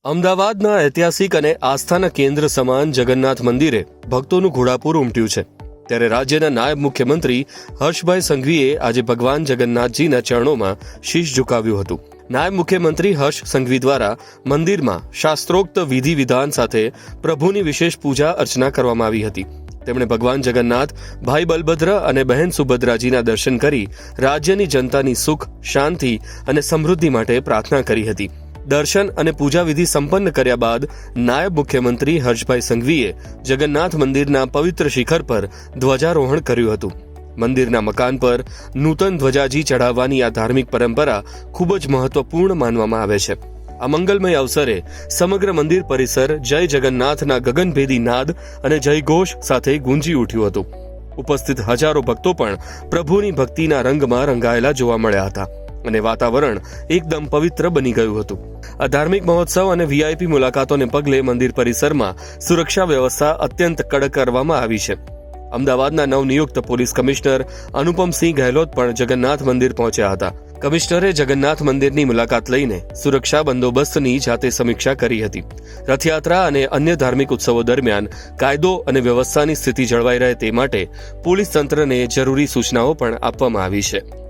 અમદાવાદના ઐતિહાસિક અને આસ્થાના કેન્દ્ર સમાન જગન્નાથ મંદિરે ભક્તોનું ઘોડાપૂર ઉમટ્યું છે. ત્યારે રાજ્યના નાયબ મુખ્યમંત્રી હર્ષભાઈ સંઘવીએ આજે ભગવાન જગન્નાથજીના ચરણોમાં શીશ ઝુકાવ્યું હતું. નાયબ મુખ્યમંત્રી હર્ષ સંઘવી દ્વારા મંદિરમાં શાસ્ત્રોક્ત વિધિ વિધાન સાથે પ્રભુની વિશેષ પૂજા અર્ચના કરવામાં આવી હતી. તેમણે ભગવાન જગન્નાથ, ભાઈ બલભદ્ર અને બહેન સુભદ્રાજીના દર્શન કરી રાજ્યની જનતાની સુખ, શાંતિ અને સમૃદ્ધિ માટે પ્રાર્થના કરી હતી. દર્શન અને પૂજા વિધિ સંપન્ન કર્યા બાદ નાયબ મુખ્યમંત્રી હર્ષભાઈ સંઘવીએ જગન્નાથ મંદિરના પવિત્ર શિખર પર ધ્વજારોહણ કર્યું હતું. મંદિરના મકાન પર નૂતન ધ્વજાજી ચઢાવવાની આ ધાર્મિક પરંપરા ખૂબ જ મહત્વપૂર્ણ માનવામાં આવે છે. આ મંગલમય અવસરે સમગ્ર મંદિર પરિસર જય જગન્નાથના ગગનભેદી નાદ અને જયઘોષ સાથે ગુંજી ઉઠ્યું હતું. ઉપસ્થિત હજારો ભક્તો પણ પ્રભુની ભક્તિના રંગમાં રંગાયેલા જોવા મળ્યા હતા અને વાતાવરણ એકદમ પવિત્ર બની ગયું હતું. આ ધાર્મિક મહોત્સવ અને વીઆઈપી મુલાકાતોને પગલે મંદિર પરિસરમાં સુરક્ષા વ્યવસ્થા અત્યંત કડક કરવામાં આવી છે. અમદાવાદના નવનિયુક્ત પોલીસ કમિશનર અનુપમસિંહ ગહેલોત પણ જગન્નાથ મંદિર પહોંચ્યા હતા. કમિશનરે જગન્નાથ મંદિરની મુલાકાત લઈને સુરક્ષા બંદોબસ્તની જાતે સમીક્ષા કરી હતી. રથયાત્રા અને અન્ય ધાર્મિક ઉત્સવો દરમિયાન કાયદો અને વ્યવસ્થાની સ્થિતિ જળવાઈ રહે તે માટે પોલીસ તંત્રને જરૂરી સૂચનાઓ પણ આપવામાં આવી છે.